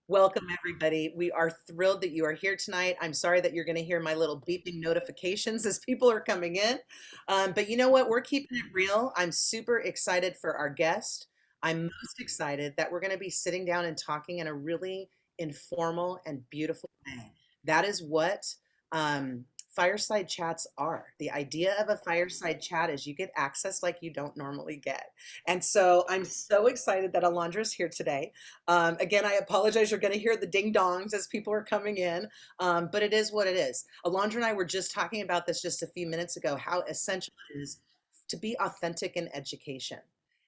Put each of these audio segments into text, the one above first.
Welcome, everybody. We are thrilled that you are here tonight. I'm sorry that you're going to hear my little beeping notifications as people are coming in. But you know what? We're keeping it real. I'm super excited for our guest. I'm most excited that we're going to be sitting down and talking in a really informal and beautiful way. That is what um, fireside chats are. The idea of a fireside chat is you get access like you don't normally get. And so I'm so excited that Alondra is here today. Again, I apologize. You're going to hear the ding dongs as people are coming in, but it is what it is. Alondra and I were just talking about this just a few minutes ago, how essential it is to be authentic in education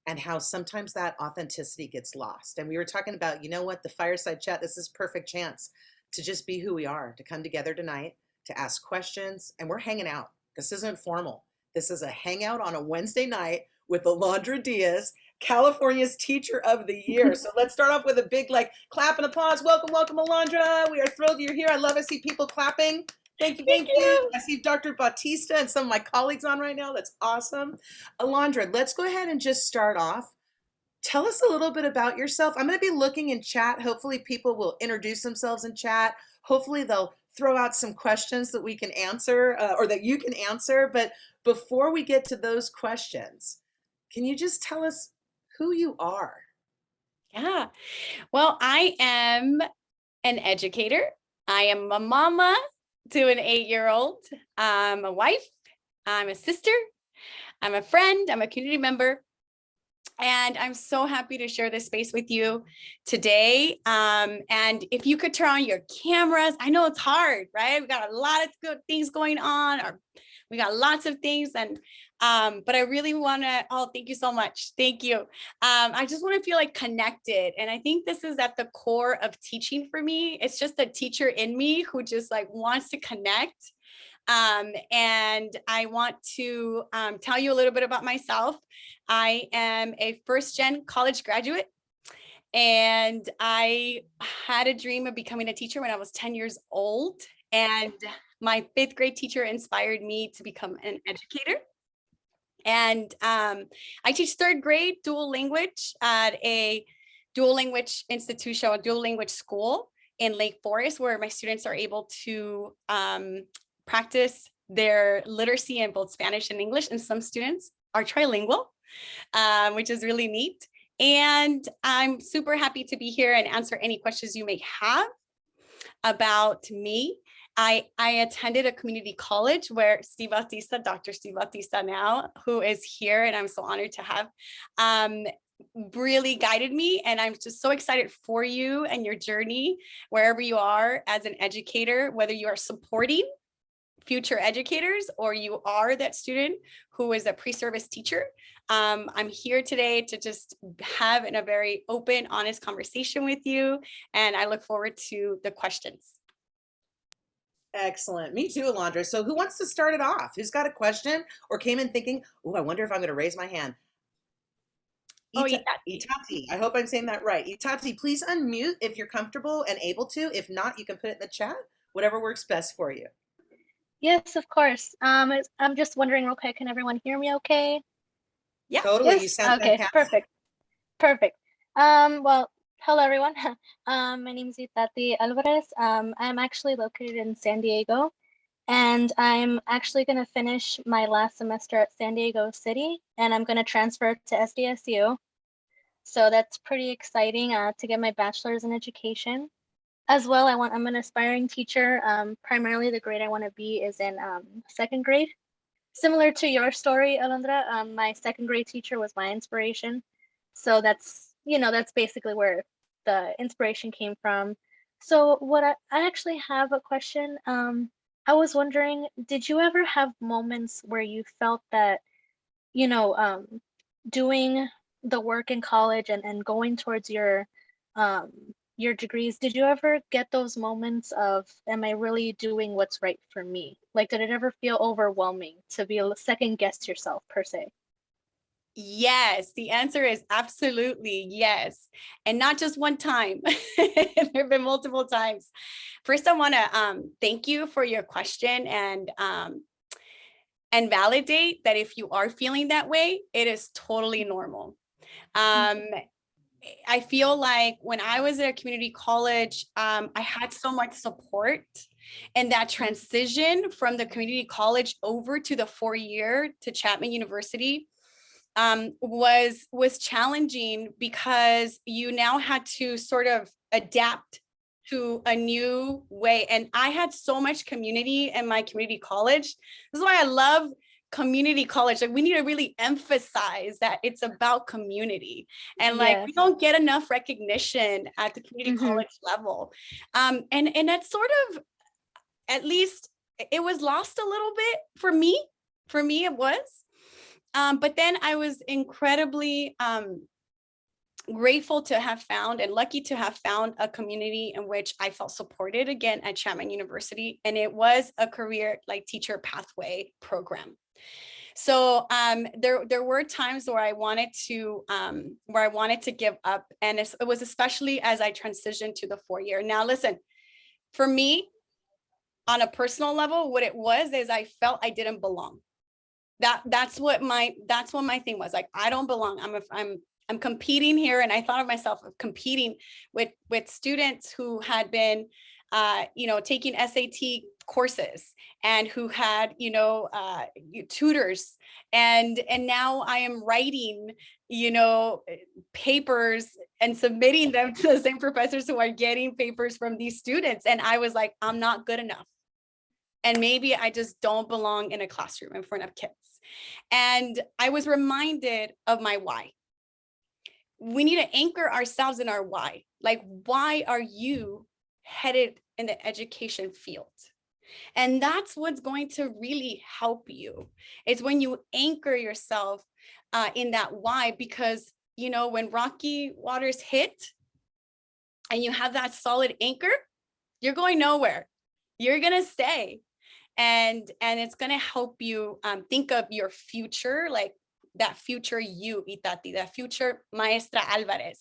and how sometimes that authenticity gets lost. And we were talking about, you know what, the fireside chat, this is perfect chance to just be who we are, to come together tonight, to ask questions, and we're hanging out. This isn't formal. This is a hangout on a Wednesday night with Alondra Diaz, California's Teacher of the Year. So let's start off with a big clap and applause. Welcome, welcome, Alondra. We are thrilled you're here. I love to see people clapping. Thank you, Thank thank you. you. I see Dr. Bautista and some of my colleagues on right now. That's awesome. Alondra, let's go ahead and just start off. Tell us a little bit about yourself. I'm going to be looking in chat. Hopefully people will introduce themselves in chat. Hopefully they'll throw out some questions that we can answer or that you can answer. But before we get to those questions, can you just tell us who you are? Yeah. Well, I am an educator. I am a mama to an 8-year-old. I'm a wife. I'm a sister. I'm a friend. I'm a community member. And I'm so happy to share this space with you today. And if you could turn on your cameras, I know it's hard, right? We got a lot of good things going on, or we got lots of things. And but I really want to, oh, thank you so much. Thank you. I just want to feel like connected. And I think this is at the core of teaching for me. It's just a teacher in me who just like wants to connect. And I want to tell you a little bit about myself. I am a first-gen college graduate, and I had a dream of becoming a teacher when I was 10 years old. And my 5th grade teacher inspired me to become an educator. And I teach 3rd grade dual language at a dual language institution, a dual language school in Lake Forest, where my students are able to practice their literacy in both Spanish and English. And some students are trilingual, which is really neat. And I'm super happy to be here and answer any questions you may have about me. I attended a community college where Steve Bautista, Dr. Steve Bautista now, who is here, and I'm so honored to have, really guided me. And I'm just so excited for you and your journey, wherever you are as an educator, whether you are supporting future educators or you are that student who is a pre-service teacher. I'm here today to just have a very open, honest conversation with you. And I look forward to the questions. Excellent. Me too, Alondra. So who wants to start it off? Who's got a question or came in thinking, oh, I wonder if I'm going to raise my hand? Oh, yeah. Itati, I hope I'm saying that right. Itati, please unmute if you're comfortable and able to. If not, you can put it in the chat, whatever works best for you. Yes, of course. I'm just wondering real quick, can everyone hear me okay? Yeah. Totally. Yes? You sound Okay, fantastic. perfect. Perfect. Well, hello everyone. My name is Itati Alvarez. I'm actually located in San Diego, and I'm actually going to finish my last semester at San Diego City, and I'm going to transfer to SDSU. So that's pretty exciting to get my bachelor's in education. As well, I'm an aspiring teacher. Primarily the grade I want to be is in 2nd grade. Similar to your story, Alondra, my 2nd grade teacher was my inspiration. So that's basically where the inspiration came from. So I actually have a question. I was wondering, did you ever have moments where you felt that, you know, doing the work in college and going towards your degrees, did you ever get those moments of, am I really doing what's right for me? Like, did it ever feel overwhelming to be able to second guess yourself per se? Yes, the answer is absolutely yes. And not just one time. There have been multiple times. First, I want to thank you for your question and validate that if you are feeling that way, it is totally normal. Um, I feel like when I was at a community college, I had so much support, and that transition from the community college over to the 4-year to Chapman University was challenging, because you now had to sort of adapt to a new way. And I had so much community in my community college. This is why I love community college. Like, we need to really emphasize that it's about community, and like, we Yes. don't get enough recognition at the community college level. And that's sort of, at least it was lost a little bit for me. For me, it was. But then I was incredibly grateful to have found, and lucky to have found, a community in which I felt supported again at Chapman University. And it was a career like teacher pathway program. So there were times where I wanted to give up. And it was especially as I transitioned to the 4-year. Now, listen, for me, on a personal level, what it was is I felt I didn't belong. That's what my thing was. Like, I don't belong. I'm competing here. And I thought of myself of competing with students who had been taking SAT courses, and who had tutors, and now I am writing papers and submitting them to the same professors who are getting papers from these students. And I was like, I'm not good enough, and maybe I just don't belong in a classroom in front of kids. And I was reminded of my why. We need to anchor ourselves in our why. Like, why are you headed in the education field? And that's what's going to really help you. It's when you anchor yourself in that why, because when rocky waters hit and you have that solid anchor, you're going nowhere. You're gonna stay. And it's going to help you think of your future, like that future you, Itati, that future Maestra Alvarez,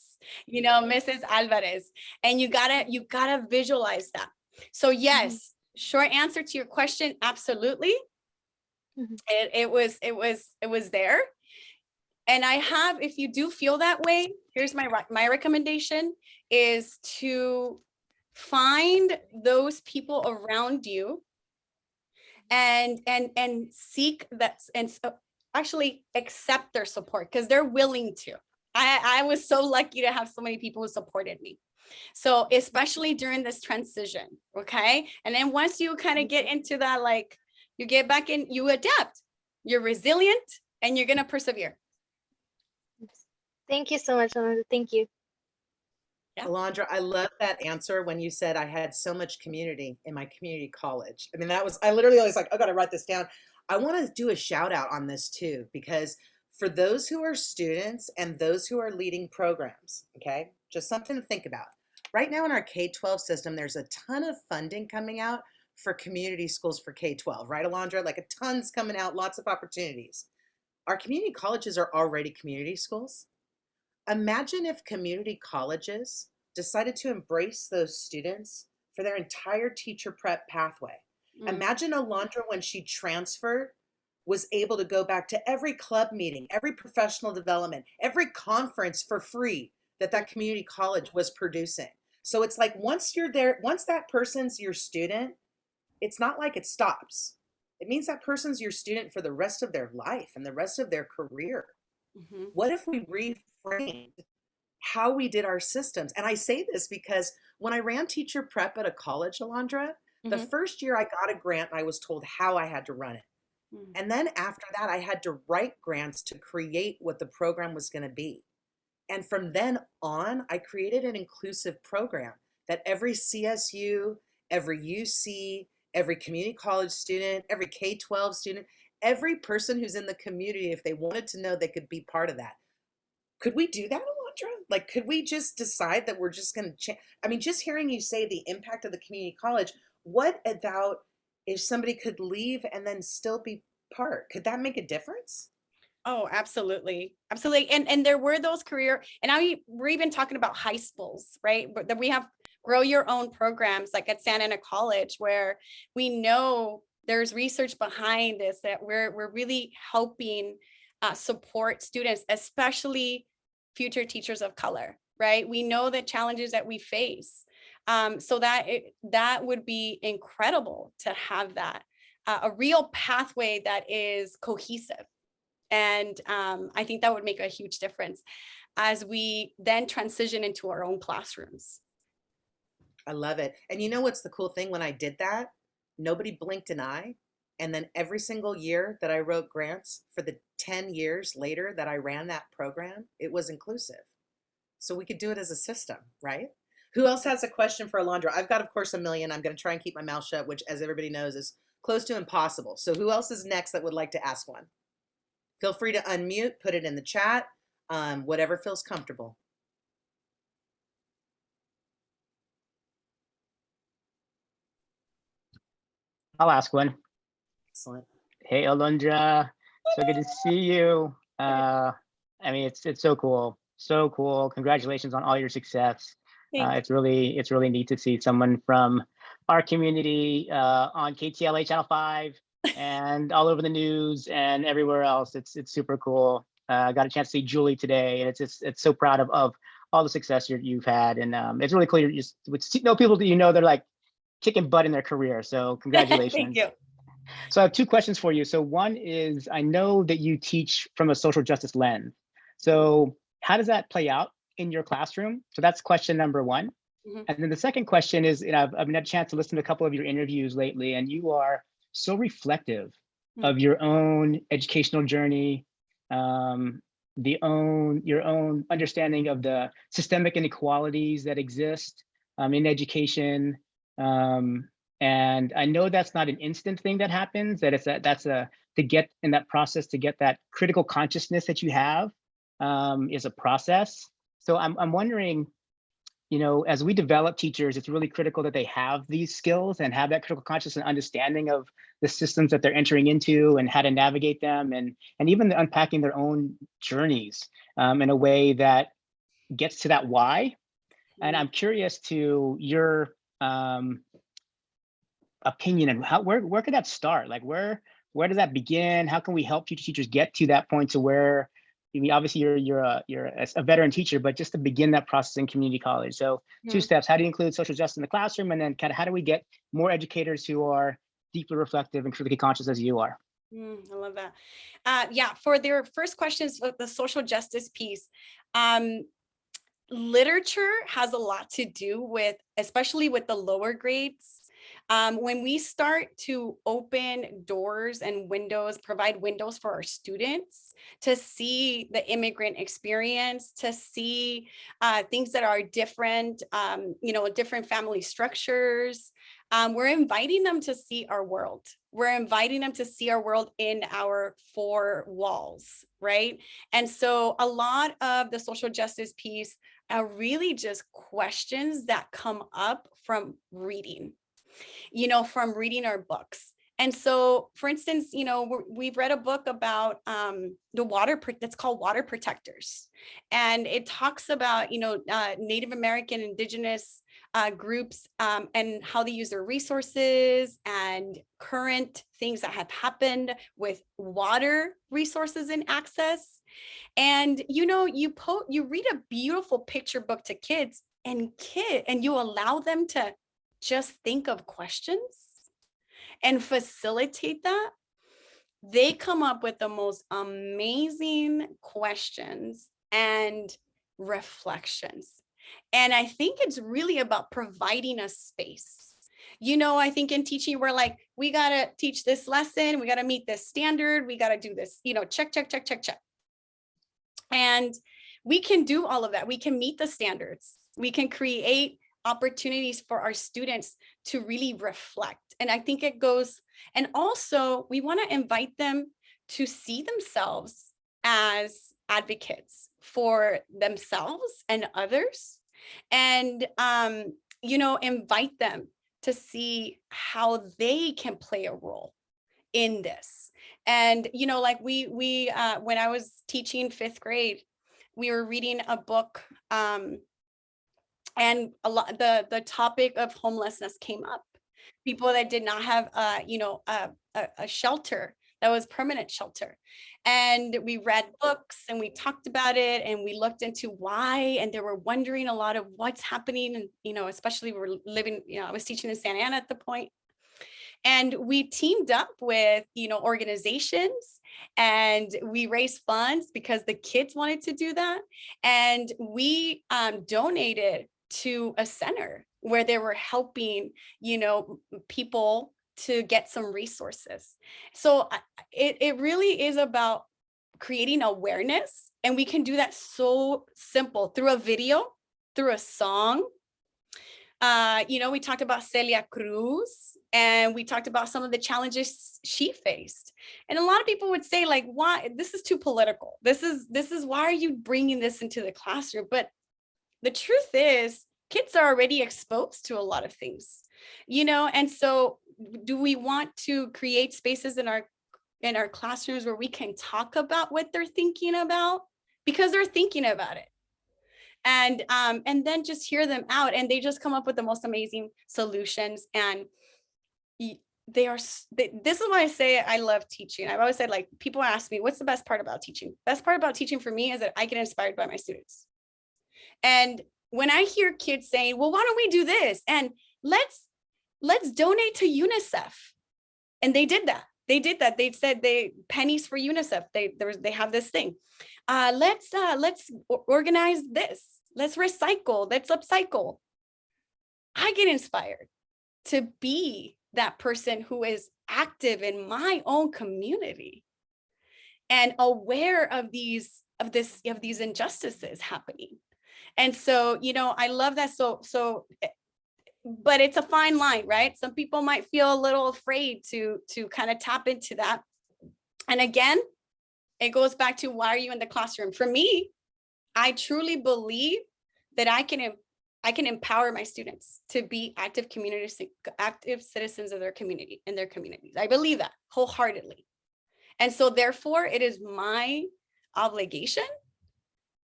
Mrs. Alvarez. And you gotta visualize that. So yes, short answer to your question, absolutely. It was there. And I have, if you do feel that way, here's my recommendation is to find those people around you and seek that, and actually accept their support, because they're willing to. I was so lucky to have so many people who supported me. So especially during this transition, okay? And then once you kind of get into that, like, you get back in, you adapt, you're resilient, and you're gonna persevere. Thank you so much, Alondra. Thank you. Yeah. Alondra, I love that answer when you said I had so much community in my community college. I mean, I literally was like, I got to write this down. I want to do a shout out on this too, because for those who are students and those who are leading programs, okay, just something to think about. Right now in our K-12 system, there's a ton of funding coming out for community schools for K-12, right, Alondra? Like a ton's coming out, lots of opportunities. Our community colleges are already community schools. Imagine if community colleges decided to embrace those students for their entire teacher prep pathway. Imagine Alondra, when she transferred, was able to go back to every club meeting, every professional development, every conference for free that community college was producing. So it's like, once you're there, once that person's your student, it's not like it stops. It means that person's your student for the rest of their life and the rest of their career. What if we reframed how we did our systems? And I say this because when I ran teacher prep at a college, Alondra, the first year I got a grant and I was told how I had to run it. And then after that, I had to write grants to create what the program was going to be. And from then on, I created an inclusive program that every CSU, every UC, every community college student, every K-12 student, every person who's in the community, if they wanted to know, they could be part of that. Could we do that, Alondra? Like, could we just decide that we're just going to change? I mean, just hearing you say the impact of the community college, what about if somebody could leave and then still be part? Could that make a difference? Oh, absolutely. Absolutely. And there were those career, and now we're even talking about high schools, right? But that we have grow your own programs like at Santa Ana College, where we know there's research behind this, that we're really helping support students, especially future teachers of color. right? We know the challenges that we face. So that would be incredible to have that, a real pathway that is cohesive. And I think that would make a huge difference as we then transition into our own classrooms. I love it. And you know what's the cool thing? When I did that, nobody blinked an eye. And then every single year that I wrote grants for the 10 years later that I ran that program, it was inclusive. So we could do it as a system, right? Who else has a question for Alondra? I've got, of course, a million. I'm going to try and keep my mouth shut, which, as everybody knows, is close to impossible. So who else is next that would like to ask one? Feel free to unmute, put it in the chat, whatever feels comfortable. I'll ask one. Excellent. Hey, Alondra, so good to see you. I mean, it's so cool, so cool. Congratulations on all your success. It's really neat to see someone from our community on KTLA Channel 5 and all over the news and everywhere else. It's super cool. I got a chance to see Julie today, and it's so proud of all the success you've had, and it's really cool. You just know people that they're like kicking butt in their career. So congratulations. Thank you. So I have two questions for you. So one is, I know that you teach from a social justice lens. So how does that play out in your classroom? So that's question number one. Mm-hmm. And then the second question is, I've had a chance to listen to a couple of your interviews lately, and you are so reflective of your own educational journey, your own understanding of the systemic inequalities that exist in education. And I know that's not an instant thing that happens, to get in that process, to get that critical consciousness that you have is a process. So I'm wondering, as we develop teachers, it's really critical that they have these skills and have that critical consciousness and understanding of the systems that they're entering into and how to navigate them, and even unpacking their own journeys in a way that gets to that why. And I'm curious to your opinion and where could that start? Like where does that begin? How can we help future teachers get to that point to where, I mean, obviously you're a veteran teacher, but just to begin that process in community college. So two steps: how do you include social justice in the classroom, and then kind of how do we get more educators who are deeply reflective and critically conscious as you are? I love that. Yeah, for their first questions, the social justice piece, literature has a lot to do with, especially with the lower grades. When we start to open doors and windows, provide windows for our students to see the immigrant experience, to see things that are different, different family structures, we're inviting them to see our world. We're inviting them to see our world in our four walls, right? And so a lot of the social justice piece are really just questions that come up from reading, from reading our books. And so, for instance, we've read a book about the water that's called Water Protectors. And it talks about, Native American indigenous groups and how they use their resources and current things that have happened with water resources and access. And, you read a beautiful picture book to kids and you allow them to just think of questions and facilitate that, they come up with the most amazing questions and reflections. And I think it's really about providing a space. I think in teaching, we're like, we got to teach this lesson, we got to meet this standard, we got to do this, check, check, check, check, check. And we can do all of that. We can meet the standards. We can create opportunities for our students to really reflect. And I think it goes, and also we want to invite them to see themselves as advocates for themselves and others, and invite them to see how they can play a role in this. And like we when I was teaching 5th grade, we were reading a book, and a lot the topic of homelessness came up. People that did not have a shelter that was permanent shelter. And we read books and we talked about it and we looked into why, and they were wondering a lot of what's happening. And, you know, especially we're living, you know, I was teaching in Santa Ana at the point. And we teamed up with, you know, organizations, and we raised funds because the kids wanted to do that. And we donated to a center where they were helping, you know, people to get some resources. So it really is about creating awareness. And we can do that so simple through a video, through a song. You know, we talked about Celia Cruz, and we talked about some of the challenges she faced. And a lot of people would say, like, why, this is too political. This is why are you bringing this into the classroom? But the truth is, kids are already exposed to a lot of things, you know. And so do we want to create spaces in our classrooms where we can talk about what they're thinking about, because they're thinking about it? And then just hear them out, and they just come up with the most amazing solutions. And this is why I say I love teaching. I've always said, like, people ask me, what's the best part about teaching? Best part about teaching for me is that I get inspired by my students. And when I hear kids saying, well, why don't we do this? And let's donate to UNICEF. And they did that. They said pennies for UNICEF. They have this thing. Let's organize this. Let's recycle. Let's upcycle. I get inspired to be that person who is active in my own community and aware of these injustices happening. And so, you know, I love that. So, but it's a fine line, right? Some people might feel a little afraid to kind of tap into that. And again, it goes back to, why are you in the classroom? For me, I truly believe that I can empower my students to be active citizens of their community, in their communities. I believe that wholeheartedly. And so therefore, it is my obligation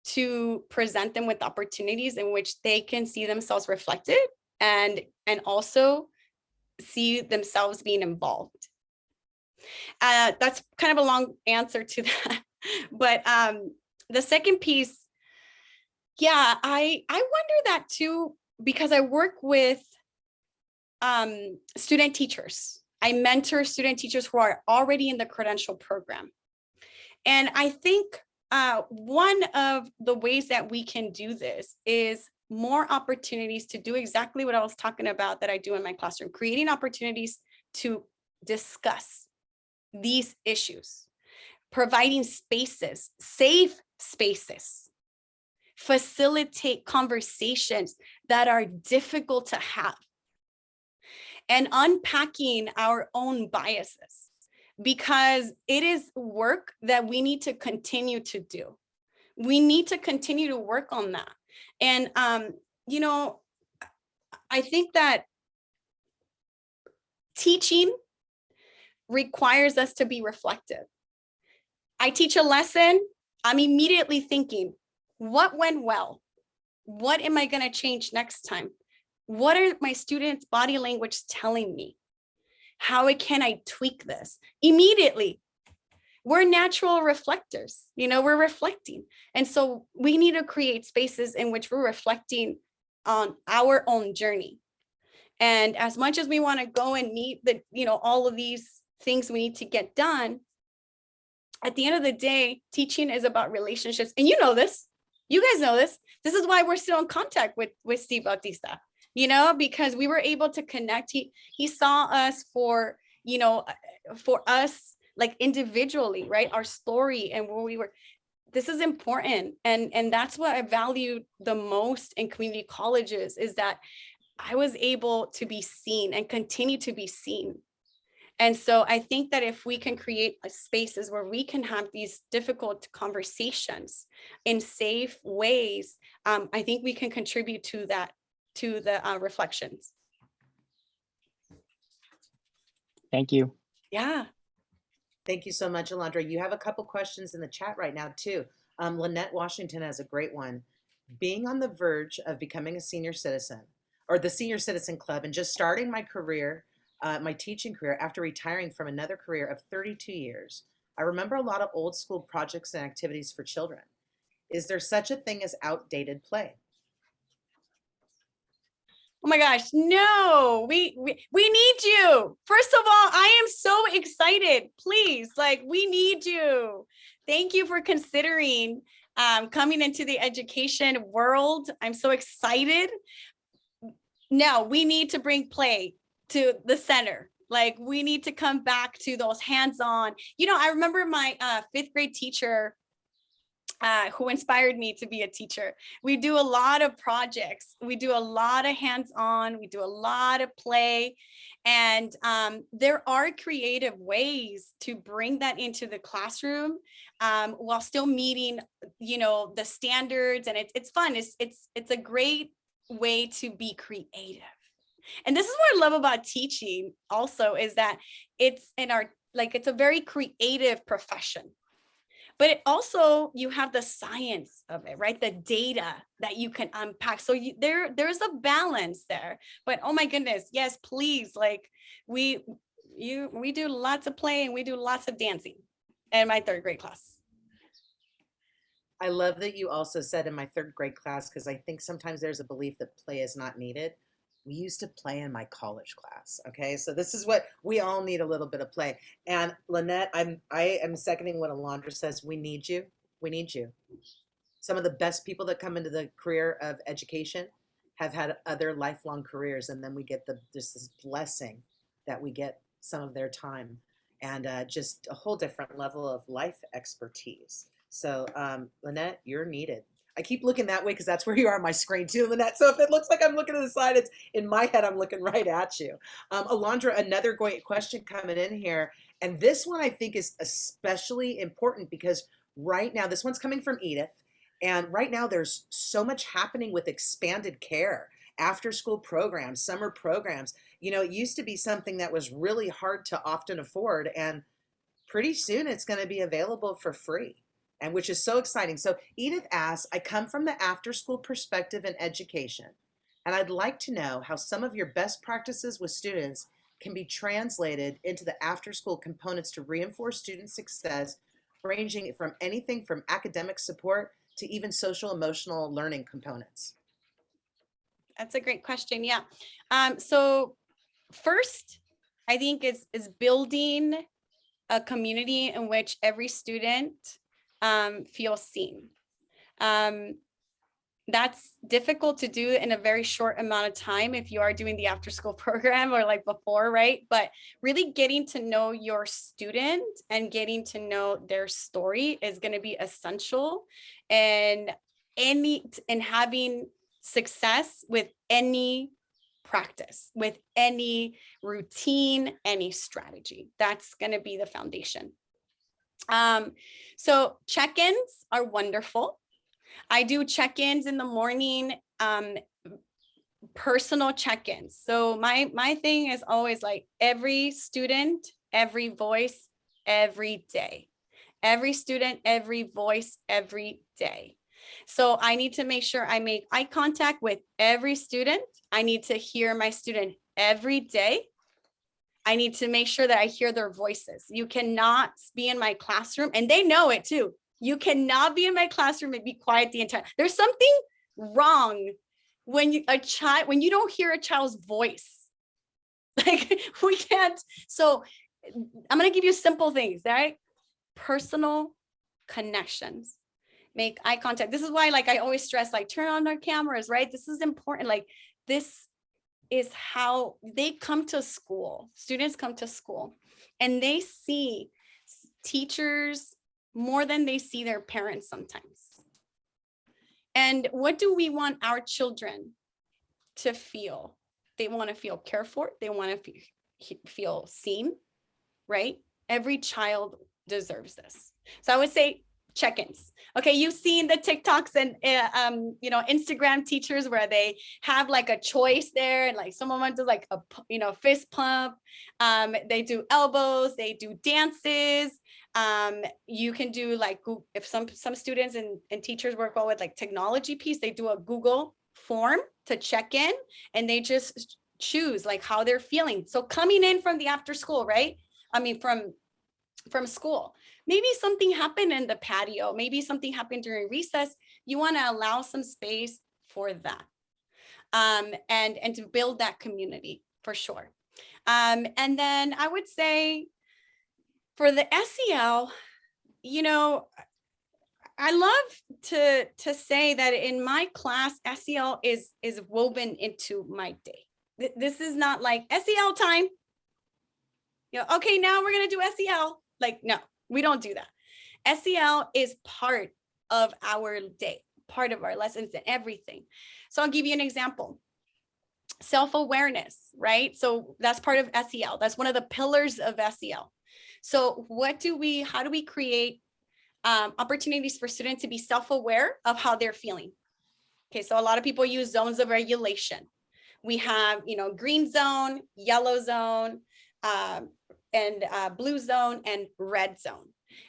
to present them with opportunities in which they can see themselves reflected and also see themselves being involved. That's kind of a long answer to that. But the second piece, yeah, I wonder that too, because I work with student teachers. I mentor student teachers who are already in the credential program. And I think one of the ways that we can do this is more opportunities to do exactly what I was talking about that I do in my classroom, creating opportunities to discuss these issues, providing spaces, safe spaces, facilitate conversations that are difficult to have, and unpacking our own biases, because it is work that we need to continue to do. We need to continue to work on that. And, you know, I think that teaching requires us to be reflective. I teach a lesson, I'm immediately thinking, what went well? What am I going to change next time? What are my students' body language telling me? How can I tweak this? Immediately. We're natural reflectors, you know, we're reflecting. And so we need to create spaces in which we're reflecting on our own journey. And as much as we want to go and meet the, you know, all of these things we need to get done, at the end of the day, teaching is about relationships. And you know this, you guys know this. This is why we're still in contact with Steve Bautista, you know, because we were able to connect. He saw us for, you know, for us, like individually, right? Our story and where we were. This is important. And that's what I value the most in community colleges, is that I was able to be seen and continue to be seen. And so I think that if we can create spaces where we can have these difficult conversations in safe ways, I think we can contribute to that, to the reflections. Thank you. Yeah. Thank you so much, Alondra. You have a couple questions in the chat right now too. Lynette Washington has a great one. Being on the verge of becoming a senior citizen, or the Senior Citizen Club, and just starting my career my teaching career after retiring from another career of 32 years. I remember a lot of old school projects and activities for children. Is there such a thing as outdated play? Oh my gosh, no, we need you. First of all, I am so excited. Please, like, we need you. Thank you for considering coming into the education world. I'm so excited. Now we need to bring play to the center. Like, we need to come back to those hands-on. You know, I remember my fifth grade teacher who inspired me to be a teacher. We do a lot of projects. We do a lot of hands-on. We do a lot of play. And there are creative ways to bring that into the classroom while still meeting, you know, the standards. And it's fun. It's a great way to be creative. And this is what I love about teaching also, is that it's it's a very creative profession. But it also, you have the science of it, right? The data that you can unpack. So there's a balance there. But oh my goodness, yes, please. Like, we do lots of play and we do lots of dancing in my third grade class. I love that you also said in my third grade class, because I think sometimes there's a belief that play is not needed. We used to play in my college class. Okay, so this is what we all need, a little bit of play. And Lynette, I am seconding what Alondra says. We need you. We need you. Some of the best people that come into the career of education have had other lifelong careers, and then we get this blessing that we get some of their time and just a whole different level of life expertise. So Lynette, you're needed. I keep looking that way because that's where you are on my screen too, Lynette. So if it looks like I'm looking to the side, it's in my head, I'm looking right at you. Alondra, another great question coming in here. And this one I think is especially important because right now, this one's coming from Edith. And right now there's so much happening with expanded care, after school programs, summer programs. You know, it used to be something that was really hard to often afford. And pretty soon it's going to be available for free, and which is so exciting. So Edith asks, I come from the after school perspective in education, and I'd like to know how some of your best practices with students can be translated into the after school components to reinforce student success, ranging from anything from academic support to even social emotional learning components. That's a great question. Yeah. So first, I think is building a community in which every student feels seen. That's difficult to do in a very short amount of time if you are doing the after school program or like before, right? But really getting to know your student and getting to know their story is going to be essential and having success with any practice, with any routine, any strategy. That's going to be the foundation. So check-ins are wonderful. I do check-ins in the morning, personal check-ins. So my thing is always like every student, every voice, every day. Every student, every voice, every day. So I need to make sure I make eye contact with every student. I need to hear my student every day. I need to make sure that I hear their voices. You cannot be in my classroom, and they know it too. You cannot be in my classroom and be quiet the entire. There's something wrong when you don't hear a child's voice. Like, we can't. So I'm going to give you simple things, right? Personal connections. Make eye contact. This is why, like, I always stress, like, turn on our cameras, right? This is important. Like, this is how they come to school. Students come to school and they see teachers more than they see their parents sometimes. And what do we want our children to feel? They want to feel cared for. They want to feel seen, right? Every child deserves this. So I would say check-ins. Okay, you've seen the TikToks and Instagram teachers where they have like a choice there, and like someone does like a fist pump. They do elbows. They do dances. You can do like, if some students and teachers work well with like technology piece, they do a Google form to check in, and they just choose like how they're feeling. So coming in from the after school, right? I mean, from school, maybe something happened in the patio, maybe something happened during recess. You want to allow some space for that. And to build that community for sure. And then I would say for the SEL, you know, I love to say that in my class, SEL is woven into my day. This is not like SEL time. You know, okay, now we're gonna do SEL. Like, no, we don't do that. SEL is part of our day, part of our lessons and everything. So I'll give you an example. Self-awareness, right? So that's part of SEL. That's one of the pillars of SEL. So how do we create opportunities for students to be self-aware of how they're feeling? Okay, so a lot of people use zones of regulation. We have, you know, green zone, yellow zone, and blue zone and red zone.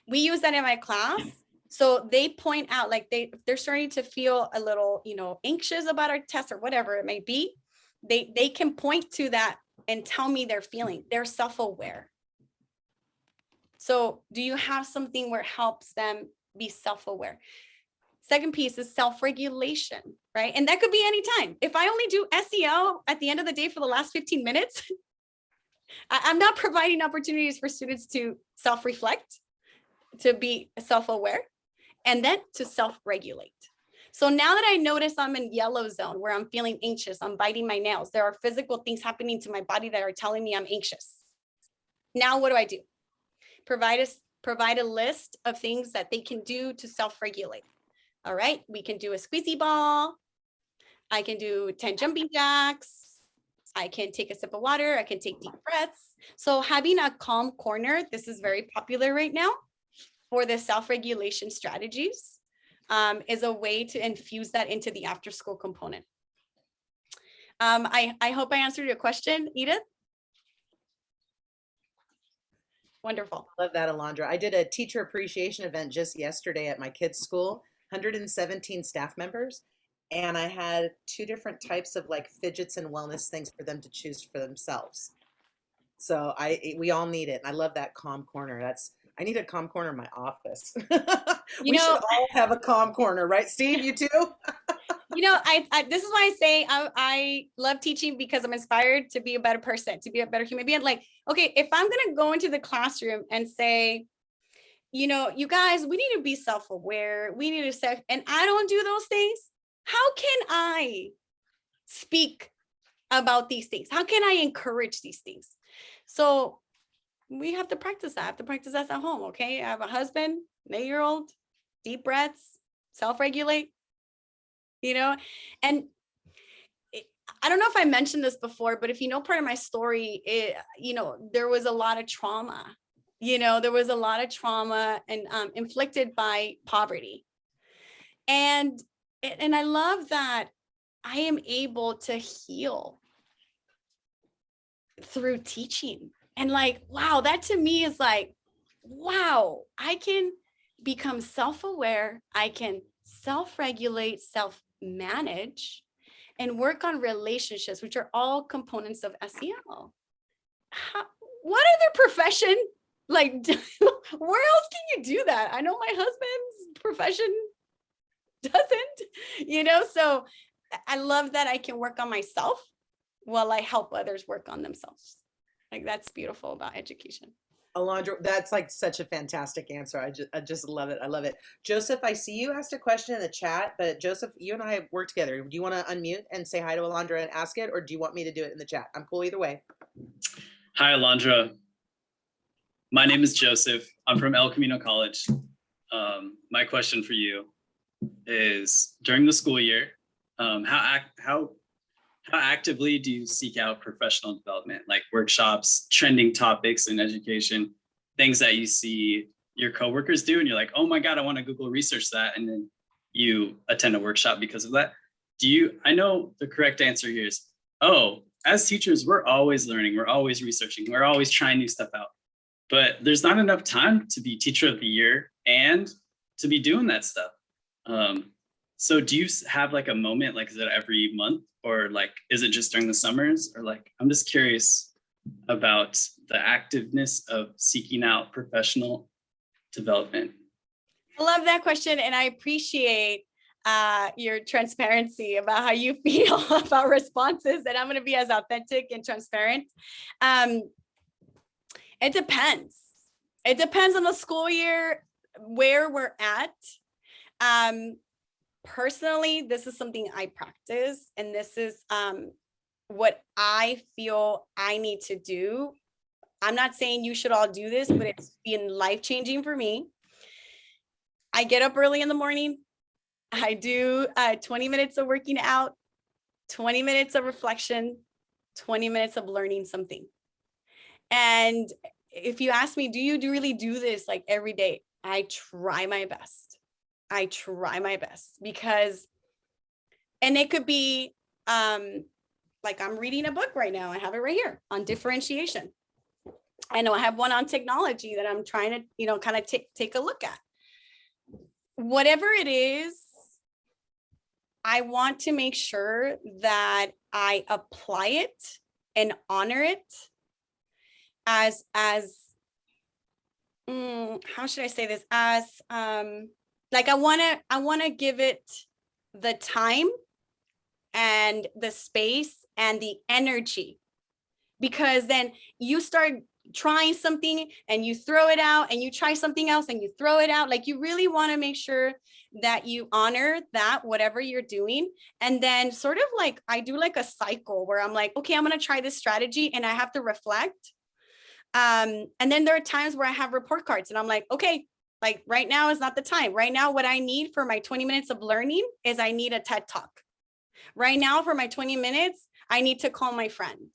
We use that in my class. So they point out like they're starting to feel a little, you know, anxious about our test or whatever it may be. They can point to that and tell me their feeling. They're self-aware. So do you have something where it helps them be self-aware? Second piece is self-regulation, right? And that could be anytime. If I only do SEL at the end of the day for the last 15 minutes, I'm not providing opportunities for students to self-reflect, to be self-aware, and then to self-regulate. So now that I notice I'm in yellow zone where I'm feeling anxious, I'm biting my nails, there are physical things happening to my body that are telling me I'm anxious. Now what do? Provide a list of things that they can do to self-regulate. All right, we can do a squeezy ball. I can do 10 jumping jacks. I can take a sip of water. I can take deep breaths. So having a calm corner, this is very popular right now for the self-regulation strategies, is a way to infuse that into the after school component. I hope I answered your question, Edith. Wonderful. Love that, Alondra. I did a teacher appreciation event just yesterday at my kids' school, 117 staff members. And I had 2 different types of like fidgets and wellness things for them to choose for themselves. So we all need it. And I love that calm corner. I need a calm corner in my office. You We know, should all have a calm corner, right, Steve? You too? you know, I this is why I say I love teaching, because I'm inspired to be a better person, to be a better human being. Like, okay, if I'm gonna go into the classroom and say, you know, you guys, we need to be self-aware, we need to and I don't do those things, how can I speak about these things? How can I encourage these things? So we have to practice that. I have to practice that at home. Okay. I have a husband, an 8-year-old, deep breaths, self-regulate, you know, and I don't know if I mentioned this before, but if you know part of my story, you know, there was a lot of trauma, you know, there was a lot of trauma and inflicted by poverty. And I love that I am able to heal through teaching. And like, wow, that to me is like, wow, I can become self-aware. I can self-regulate, self-manage, and work on relationships, which are all components of SEL. What other profession, like, where else can you do that? I know my husband's profession doesn't, you know, so I love that I can work on myself while I help others work on themselves. Like, that's beautiful about education. Alondra, that's like such a fantastic answer. I just love it. I love it. Joseph, I see you asked a question in the chat, but Joseph, you and I work together. Do you want to unmute and say hi to Alondra and ask it, or do you want me to do it in the chat? I'm cool either way. Hi, Alondra. My name is Joseph. I'm from El Camino College. My question for you is, during the school year, how actively do you seek out professional development, like workshops, trending topics in education, things that you see your coworkers do and you're like, oh my God, I want to Google research that, and then you attend a workshop because of that? I know the correct answer here is, oh, as teachers, we're always learning, we're always researching, we're always trying new stuff out. But there's not enough time to be teacher of the year and to be doing that stuff. So do you have like a moment, like is it every month, or like is it just during the summers, or like I'm just curious about the activeness of seeking out professional development. I love that question, and I appreciate your transparency about how you feel about responses, and I'm going to be as authentic and transparent. It depends. It depends on the school year, where we're at. Personally, this is something I practice, and this is what I feel I need to do. I'm not saying you should all do this, but it's been life-changing for me. I get up early in the morning. I do 20 minutes of working out, 20 minutes of reflection, 20 minutes of learning something. And if you ask me, do you really do this like every day? I try my best. I try my best because, and it could be like I'm reading a book right now. I have it right here on differentiation. I know I have one on technology that I'm trying to, you know, kind of take a look at. Whatever it is, I want to make sure that I apply it and honor it as how should I say this? As like I want to give it the time and the space and the energy, because then you start trying something and you throw it out, and you try something else and you throw it out. Like, you really want to make sure that you honor that, whatever you're doing. And then sort of like I do like a cycle where I'm like, okay, I'm going to try this strategy and I have to reflect. And then there are times where I have report cards and I'm like, okay, like right now is not the time. Right now, what I need for my 20 minutes of learning is I need a TED Talk. Right now, for my 20 minutes, I need to call my friend.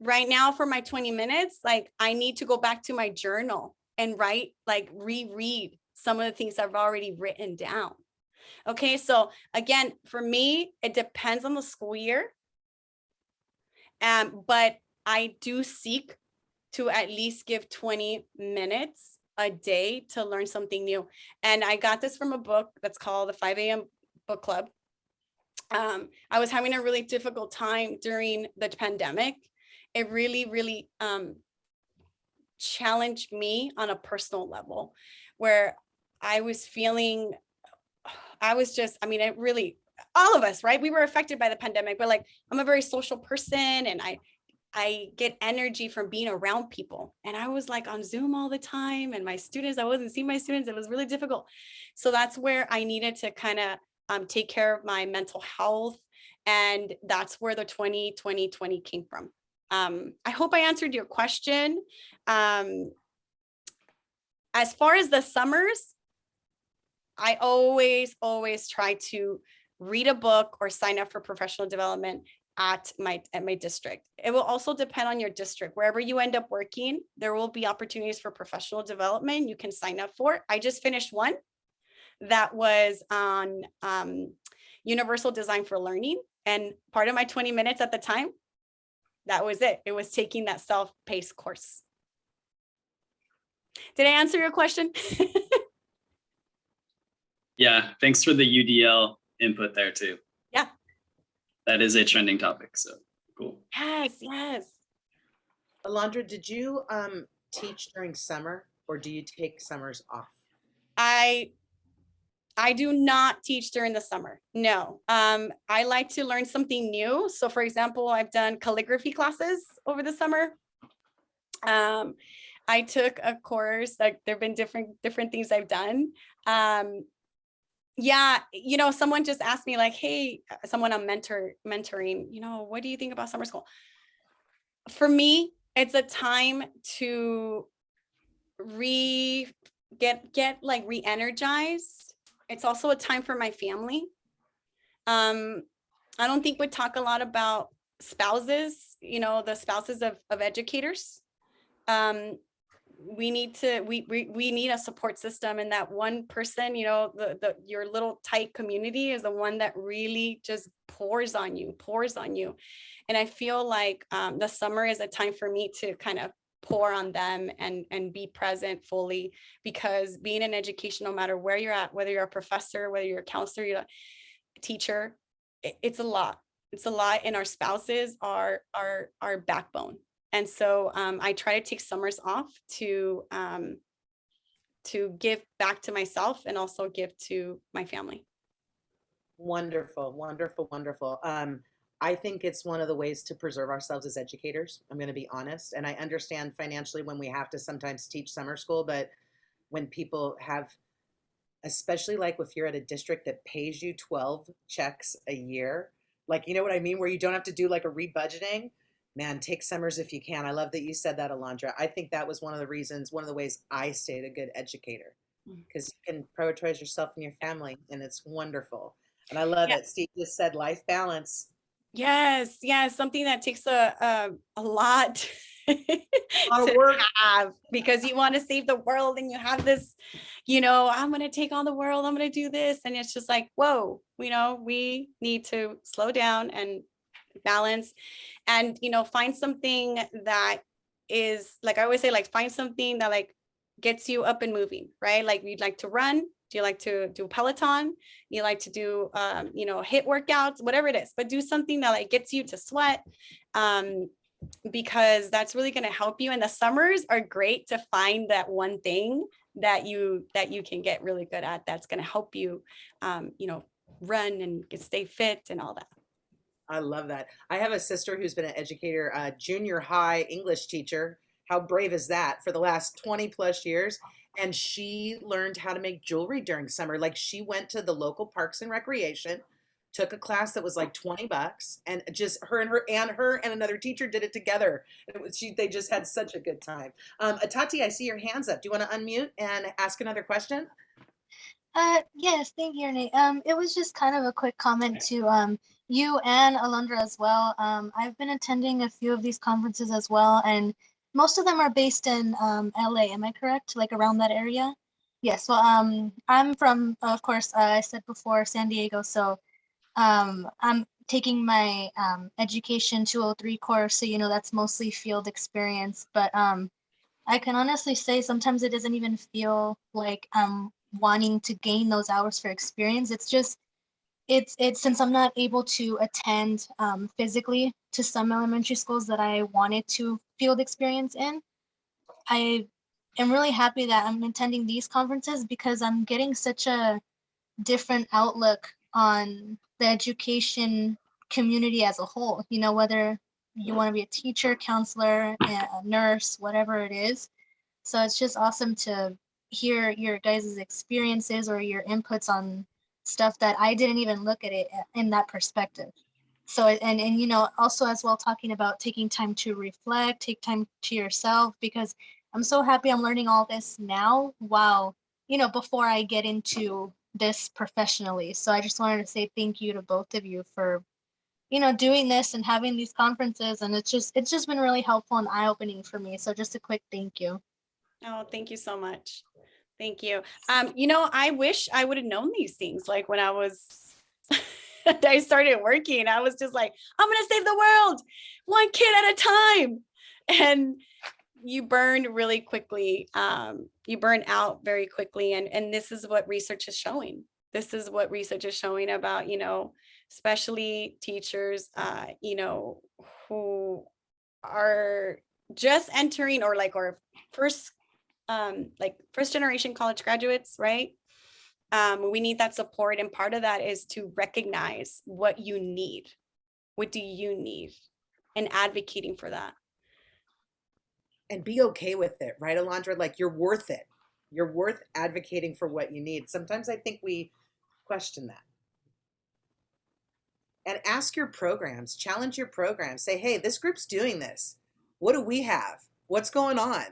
Right now, for my 20 minutes, like I need to go back to my journal and write, like reread some of the things I've already written down. Okay, so again, for me, it depends on the school year. But I do seek to at least give 20 minutes a day to learn something new. And I got this from a book that's called the 5 a.m. Book Club. I was having a really difficult time during the pandemic. It really, really challenged me on a personal level, where I was feeling, I mean, it really, all of us, right? We were affected by the pandemic, but like, I'm a very social person, and I get energy from being around people. And I was like on Zoom all the time, and my students, I wasn't seeing my students. It was really difficult. So that's where I needed to kind of take care of my mental health. And that's where the 20-20-20 came from. I hope I answered your question. As far as the summers, I always try to read a book or sign up for professional development at my district. It will also depend on your district. Wherever you end up working, there will be opportunities for professional development you can sign up for. I just finished one that was on universal design for learning. And part of my 20 minutes at the time, that was it. It was taking that self-paced course. Did I answer your question? Yeah, thanks for the UDL input there too. Yeah. That is a trending topic, so cool. Yes, yes. Alondra, did you teach during summer, or do you take summers off? I do not teach during the summer. No. I like to learn something new. So for example, I've done calligraphy classes over the summer. I took a course, like there've been different things I've done. Yeah, you know, someone just asked me like, hey, someone I'm mentoring, you know, what do you think about summer school? For me, it's a time to get like re-energized. It's also a time for my family. I don't think we talk a lot about spouses, you know, the spouses of educators. We need a support system, and that one person, you know, your little tight community is the one that really just pours on you. And I feel like the summer is a time for me to kind of pour on them and be present fully, because being in education, no matter where you're at, whether you're a professor, whether you're a counselor, teacher, it's a lot. It's a lot, and our spouses are our backbone. And so I try to take summers off to give back to myself and also give to my family. Wonderful, wonderful, wonderful. I think it's one of the ways to preserve ourselves as educators. I'm going to be honest. And I understand financially when we have to sometimes teach summer school, but when people have, especially like if you're at a district that pays you 12 checks a year, like, you know what I mean? Where you don't have to do like a rebudgeting, man, take summers if you can. I love that you said that, Alondra. I think that was one of the reasons, one of the ways I stayed a good educator, because you can prioritize yourself and your family, and it's wonderful. And I love Yeah. that Steve just said life balance. Yes, yes, something that takes a lot lot of to work. have, because you want to save the world and you have this, I'm going to take on the world, I'm going to do this. And it's just like, whoa, we need to slow down and balance and, find something that is, like I always say, like, find something that like gets you up and moving, right? Like, you'd like to run. Do you like to do Peloton? You like to do, HIIT workouts, whatever it is, but do something that like gets you to sweat, because that's really going to help you. And the summers are great to find that one thing that you can get really good at. That's going to help you, run and stay fit and all that. I love that. I have a sister who's been an educator, a junior high English teacher. How brave is that, for the last 20 plus years? And she learned how to make jewelry during summer. Like, she went to the local parks and recreation, took a class that was like $20, and just her and another teacher did it together. They just had such a good time. Atati, I see your hands up. Do you want to unmute and ask another question? Yes, thank you, Renee. It was just kind of a quick comment to you and Alondra as well. I've been attending a few of these conferences as well, and most of them are based in LA. Am I correct? Like around that area? Yes. Well, I'm from, of course, I said before, San Diego. So I'm taking my Education 203 course. So, that's mostly field experience. But I can honestly say sometimes it doesn't even feel like I'm wanting to gain those hours for experience. It's just, it's since I'm not able to attend physically to some elementary schools that I wanted to field experience in, I am really happy that I'm attending these conferences because I'm getting such a different outlook on the education community as a whole, whether you want to be a teacher, counselor, a nurse, whatever it is. So it's just awesome to hear your guys' experiences or your inputs on stuff that I didn't even look at it in that perspective. So, and also as well, talking about taking time to reflect, take time to yourself, because I'm so happy I'm learning all this now while, before I get into this professionally. So I just wanted to say thank you to both of you for, doing this and having these conferences. And it's just been really helpful and eye-opening for me. So just a quick thank you. Oh, thank you so much. Thank you. I wish I would have known these things. Like when I started working, I was just like, I'm going to save the world, one kid at a time. And you burn really quickly. You burn out very quickly. And this is what research is showing. This is what research is showing about, especially teachers, who are just entering or first first generation college graduates, right? We need that support. And part of that is to recognize what you need. What do you need? And advocating for that. And be okay with it, right, Alondra? Like, you're worth it. You're worth advocating for what you need. Sometimes I think we question that. And ask your programs, challenge your programs. Say, hey, this group's doing this. What do we have? What's going on?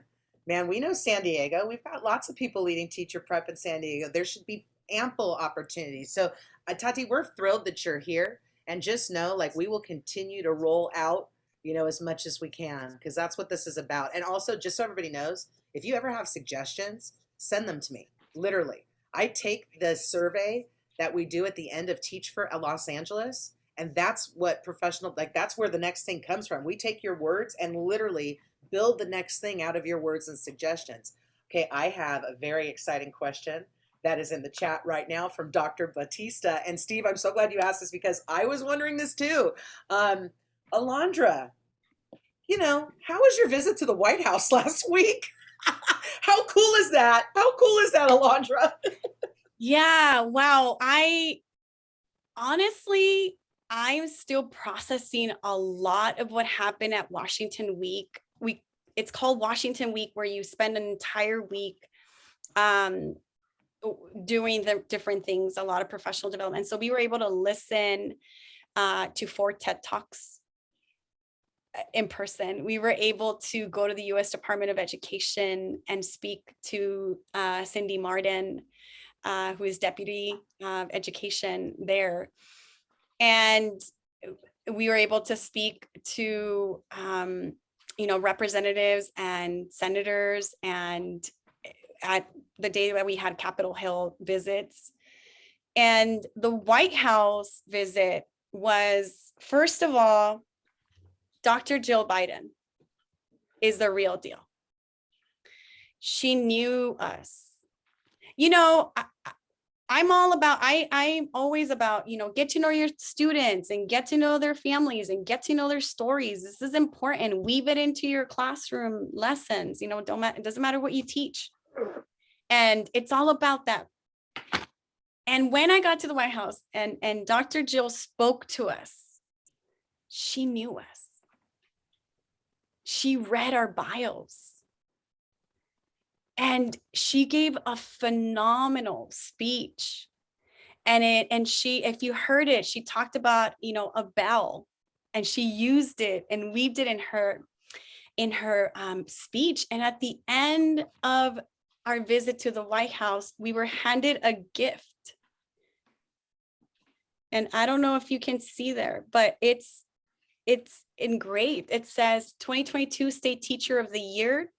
Man, we know San Diego. We've got lots of people leading teacher prep in San Diego. There should be ample opportunities. So, Tati, we're thrilled that you're here. And just know, like, we will continue to roll out, as much as we can, because that's what this is about. And also, just so everybody knows, if you ever have suggestions, send them to me. Literally. I take the survey that we do at the end of Teach for Los Angeles, and that's what that's where the next thing comes from. We take your words and literally build the next thing out of your words and suggestions. Okay, I have a very exciting question. that is in the chat right now from Dr. Batista. And Steve, I'm so glad you asked this because I was wondering this too. Alondra, how was your visit to the White House last week? How cool is that? How cool is that, Alondra? Yeah, wow. Honestly, I'm still processing a lot of what happened at Washington Week. It's called Washington Week, where you spend an entire week doing the different things, a lot of professional development. So we were able to listen to 4 TED Talks in person. We were able to go to the U.S. Department of Education and speak to Cindy Marden, who is Deputy Education there. And we were able to speak to, representatives and senators, and at the day that we had Capitol Hill visits. And the White House visit was, first of all, Dr. Jill Biden is the real deal. She knew us. I'm always about, get to know your students and get to know their families and get to know their stories. This is important. Weave it into your classroom lessons. It doesn't matter what you teach. And it's all about that. And when I got to the White House and Dr. Jill spoke to us, she knew us. She read our bios. And she gave a phenomenal speech. And she, if you heard it, she talked about, a bell, and she used it and weaved it in her speech. And at the end of our visit to the White House, we were handed a gift. And I don't know if you can see there, but it's engraved. It says 2022 State Teacher of the Year,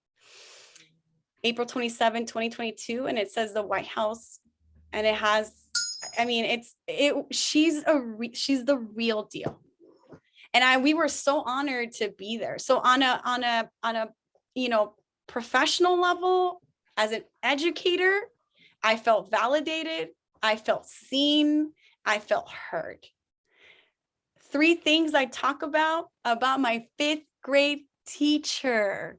April 27, 2022. And it says the White House, and it has, she's the real deal. And we were so honored to be there. So on a professional level, as an educator, I felt validated, I felt seen, I felt heard. 3 things I talk about my 5th grade teacher.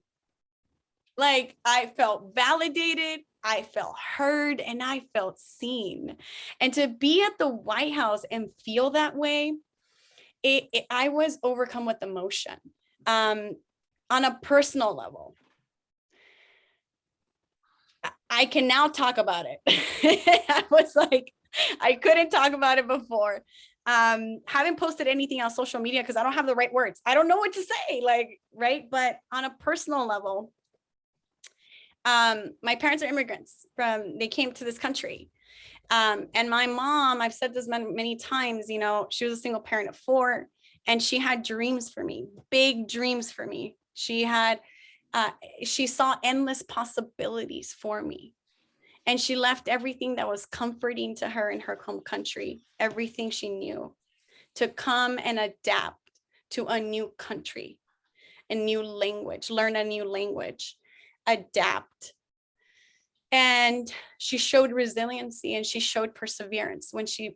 Like, I felt validated, I felt heard, and I felt seen. And to be at the White House and feel that way, I was overcome with emotion. On a personal level, I can now talk about it. I was like, I couldn't talk about it before. Haven't posted anything on social media because I don't have the right words. I don't know what to say, right? But on a personal level, my parents are immigrants they came to this country. And my mom, I've said this many times, she was a single parent of 4, and she had dreams for me, big dreams for me. She saw endless possibilities for me. And she left everything that was comforting to her in her home country, everything she knew, to come and adapt to a new country, a new language, learn a new language, adapt. And she showed resiliency, and she showed perseverance when she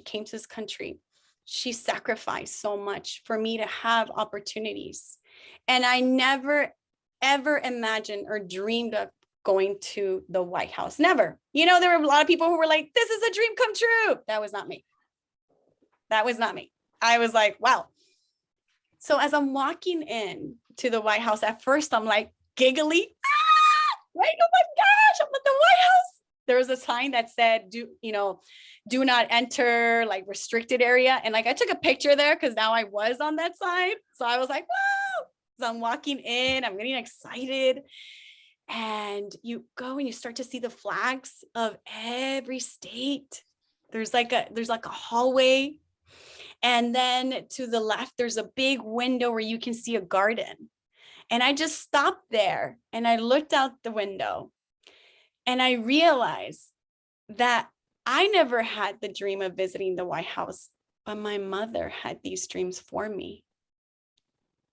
came to this country. She sacrificed so much for me to have opportunities. And I never, ever imagined or dreamed of going to the White House. Never. There were a lot of people who were like, this is a dream come true. That was not me. That was not me. I was like, wow. So as I'm walking in to the White House, at first I'm like giggly. Right? Oh my gosh, I'm at the White House. There was a sign that said, do not enter, like, restricted area. And I took a picture there because now I was on that side. So I was like, wow. So I'm walking in, I'm getting excited. And you go and you start to see the flags of every state. There's like a hallway. And then to the left, there's a big window where you can see a garden. And I just stopped there and I looked out the window and I realized that I never had the dream of visiting the White House, but my mother had these dreams for me.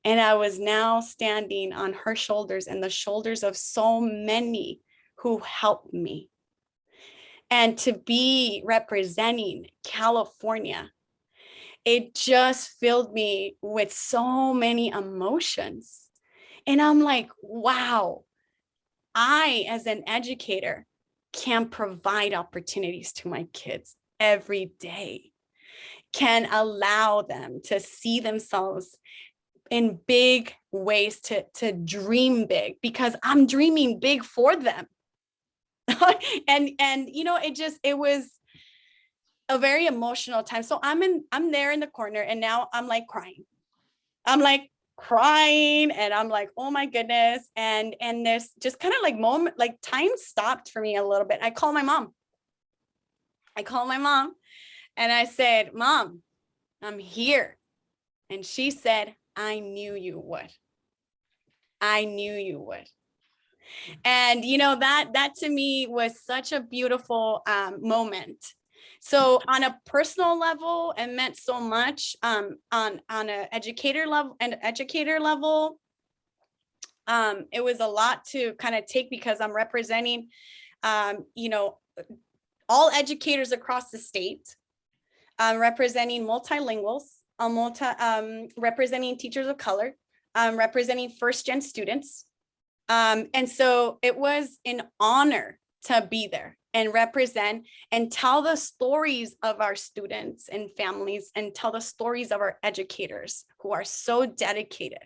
And I was now standing on her shoulders and the shoulders of so many who helped me. and to be representing California, it just filled me with so many emotions. And I'm like, wow, I, as an educator, can provide opportunities to my kids every day, can allow them to see themselves in big ways, to dream big, because I'm dreaming big for them. and you know, it was a very emotional time. So I'm there in the corner, and now I'm like crying. I'm like crying, and I'm like, oh my goodness. And there's just kind of like moment, like time stopped for me a little bit. I called my mom. And I said, Mom, I'm here. And she said, I knew you would. And you know, that to me was such a beautiful moment. So on a personal level, it meant so much. On an educator level, it was a lot to kind of take, because I'm representing, you know, all educators across the state, representing multilinguals, representing teachers of color, representing first-gen students. And so it was an honor to be there and represent and tell the stories of our students and families, and tell the stories of our educators who are so dedicated.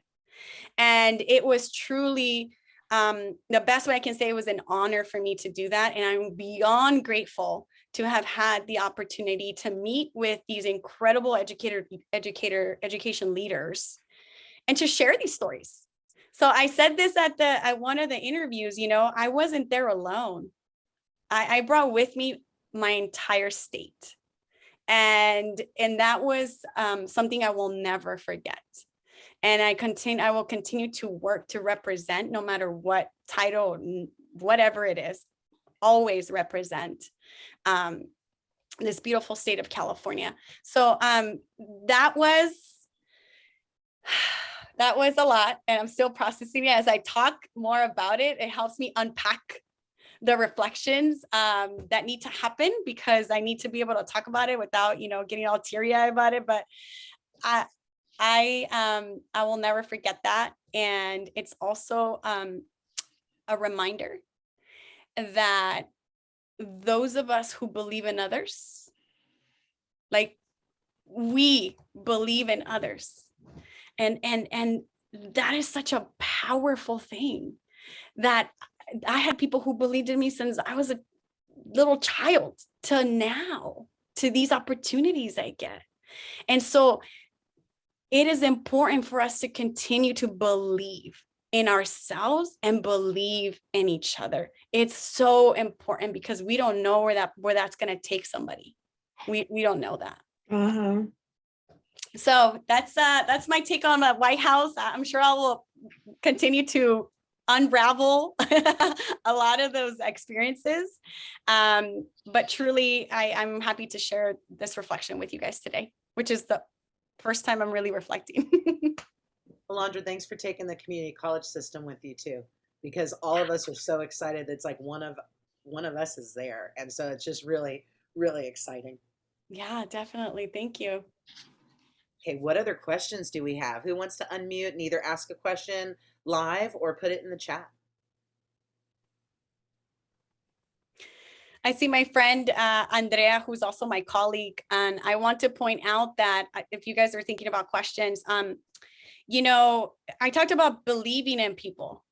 And it was truly, the best way I can say, it was an honor for me to do that. And I'm beyond grateful to have had the opportunity to meet with these incredible education leaders and to share these stories. So I said this at one of the interviews, you know, I wasn't there alone. I brought with me my entire state. And that was something I will never forget. And I will continue to work to represent, no matter what title, whatever it is, always represent this beautiful state of California. So that was a lot, and I'm still processing it. As I talk more about it, it helps me unpack the reflections that need to happen, because I need to be able to talk about it without, you know, getting all teary-eyed about it. But I will never forget that. And it's also a reminder that those of us who believe in others, like, we believe in others, and that is such a powerful thing, that I had people who believed in me since I was a little child to now, to these opportunities I get. And so it is important for us to continue to believe in ourselves and believe in each other. It's so important, because we don't know where that's going to take somebody. We don't know that. Uh-huh. So that's my take on the White House. I'm sure I will continue to unravel a lot of those experiences. But truly, I'm happy to share this reflection with you guys today, which is the first time I'm really reflecting. Alondra, thanks for taking the community college system with you too, because all of us are so excited. It's like one of us is there. And so it's just really, really exciting. Yeah, definitely. Thank you. Okay, what other questions do we have? Who wants to unmute and either ask a question live or put it in the chat? I see my friend Andrea, who's also my colleague, and I want to point out that if you guys are thinking about questions, you know, I talked about believing in people,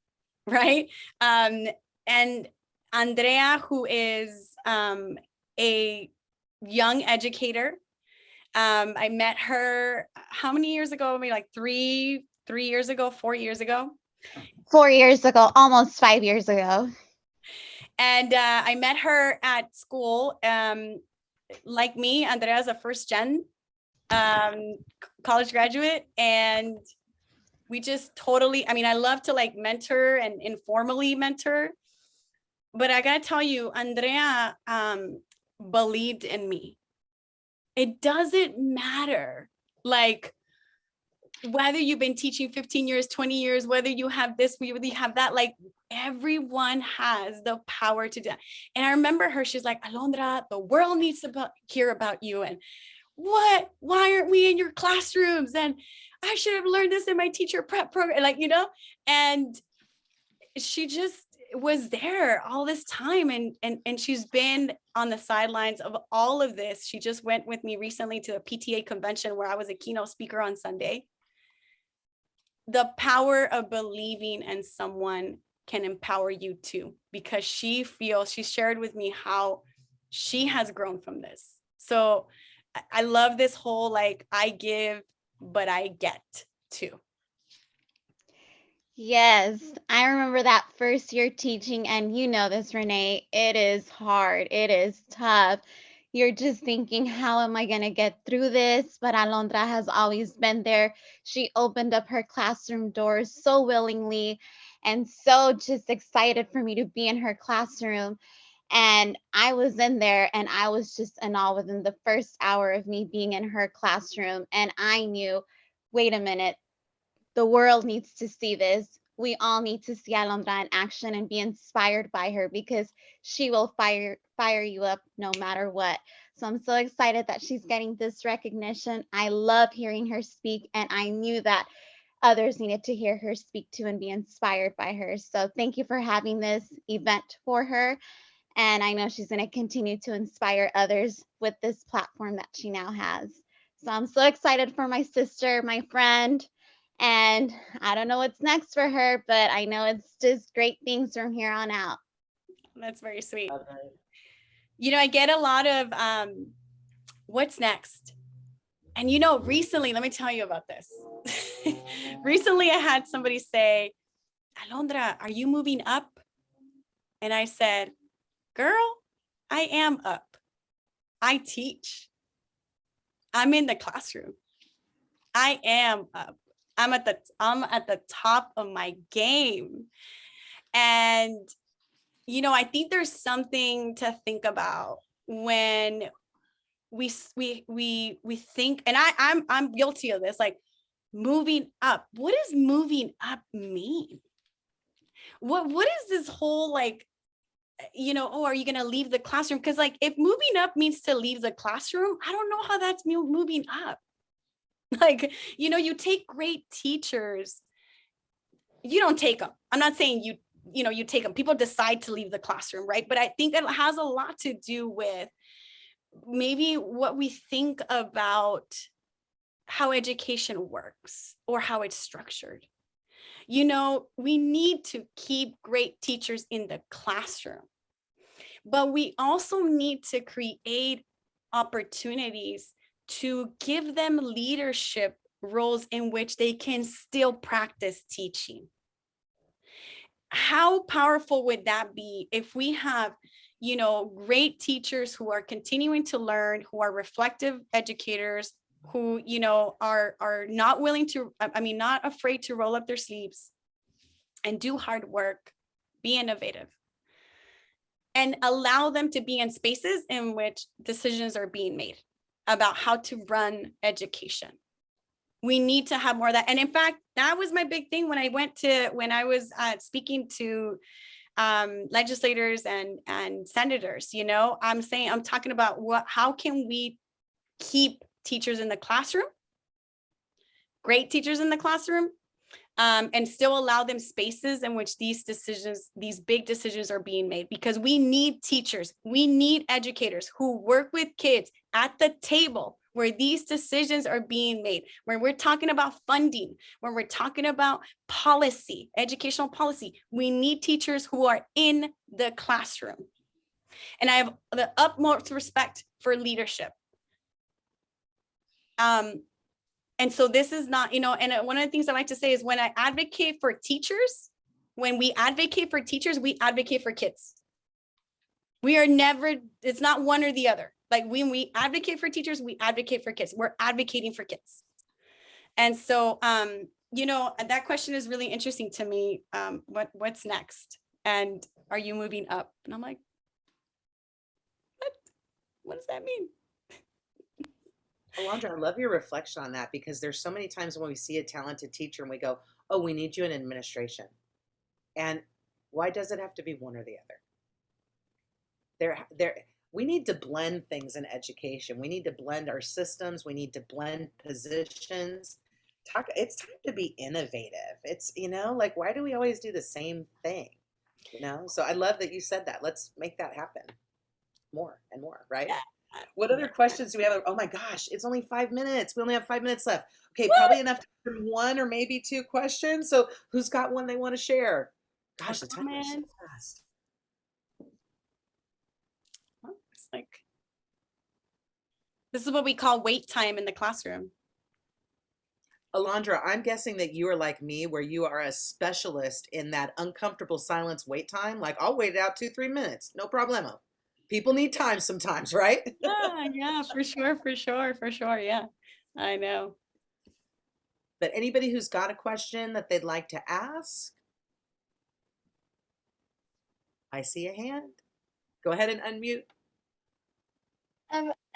right? And Andrea, who is a young educator, I met her how many years ago? Maybe like 3 years ago, 4 years ago. 4 years ago, almost 5 years ago. And I met her at school. Like me, Andrea is a first gen college graduate, and we just totally, I mean, I love to like mentor and informally mentor, but I gotta tell you, Andrea believed in me. It doesn't matter like whether you've been teaching 15 years, 20 years, whether you have this, whether you have that, like everyone has the power to do that. And I remember her, she's like, Alondra, the world needs to hear about you. And why aren't we in your classrooms? And I should have learned this in my teacher prep program, like, you know, and she just was there all this time. And she's been on the sidelines of all of this. She just went with me recently to a PTA convention where I was a keynote speaker on Sunday. The power of believing in someone can empower you too, because she shared with me how she has grown from this. So I love this whole, like, I give, but I get too. Yes, I remember that first year teaching, and you know this, Renee, it is hard. It is tough. You're just thinking, how am I going to get through this? But Alondra has always been there. She opened up her classroom doors so willingly and so just excited for me to be in her classroom. And I was in there and I was just in awe within the first hour of me being in her classroom. And I knew, wait a minute, the world needs to see this. We all need to see Alondra in action and be inspired by her, because she will fire you up no matter what. So I'm so excited that she's getting this recognition. I love hearing her speak, and I knew that others needed to hear her speak too and be inspired by her. So thank you for having this event for her. And I know she's going to continue to inspire others with this platform that she now has. So I'm so excited for my sister, my friend. And I don't know what's next for her, but I know it's just great things from here on out. That's very sweet. Okay. You know, I get a lot of what's next? And you know, recently, let me tell you about this. Recently, I had somebody say, Alondra, are you moving up? And I said, girl, I am up. I teach. I'm in the classroom. I am up. I'm at the top of my game. And, you know, I think there's something to think about when we think, and I'm guilty of this, like moving up. What does moving up mean? What is this whole, like, you know, oh, are you going to leave the classroom? Because like, if moving up means to leave the classroom, I don't know how that's moving up. Like, you know, you take great teachers, you don't take them. I'm not saying you take them. People decide to leave the classroom, right? But I think it has a lot to do with maybe what we think about how education works or how it's structured. You know, we need to keep great teachers in the classroom, but we also need to create opportunities to give them leadership roles in which they can still practice teaching. How powerful would that be if we have, you know, great teachers who are continuing to learn, who are reflective educators, who, you know, are not willing to, not afraid to roll up their sleeves and do hard work, be innovative, and allow them to be in spaces in which decisions are being made about how to run education. We need to have more of that. And in fact, that was my big thing when I was speaking to legislators and senators. You know, I'm talking about how can we keep teachers in the classroom, great teachers in the classroom, and still allow them spaces in which these big decisions are being made, because we need teachers, we need educators who work with kids at the table where these decisions are being made, when we're talking about funding, when we're talking about policy, educational policy. We need teachers who are in the classroom. And I have the utmost respect for leadership. And so this is not, you know, and one of the things I like to say is when I advocate for teachers, when we advocate for teachers, we advocate for kids. We are never, it's not one or the other. Like when we advocate for teachers, we advocate for kids. We're advocating for kids. And so, you know, that question is really interesting to me. What's next? And are you moving up? And I'm like, what does that mean? Alondra, I love your reflection on that because there's so many times when we see a talented teacher and we go, oh, we need you in administration. And why does it have to be one or the other? We need to blend things in education. We need to blend our systems. We need to blend positions. It's time to be innovative. It's, like, why do we always do the same thing? So I love that you said that. Let's make that happen more and more, right? What other questions do we have? Oh my gosh, it's only 5 minutes. We only have 5 minutes left. Okay, probably enough for one or maybe two questions. So who's got one they want to share? Gosh, the time goes so fast. It's like, this is what we call wait time in the classroom. Alondra, I'm guessing that you are like me, where you are a specialist in that uncomfortable silence wait time. Like, I'll wait it out 2-3 minutes, no problemo. People need time sometimes, right? Yeah, for sure. Yeah, I know. But anybody who's got a question that they'd like to ask? I see a hand. Go ahead and unmute.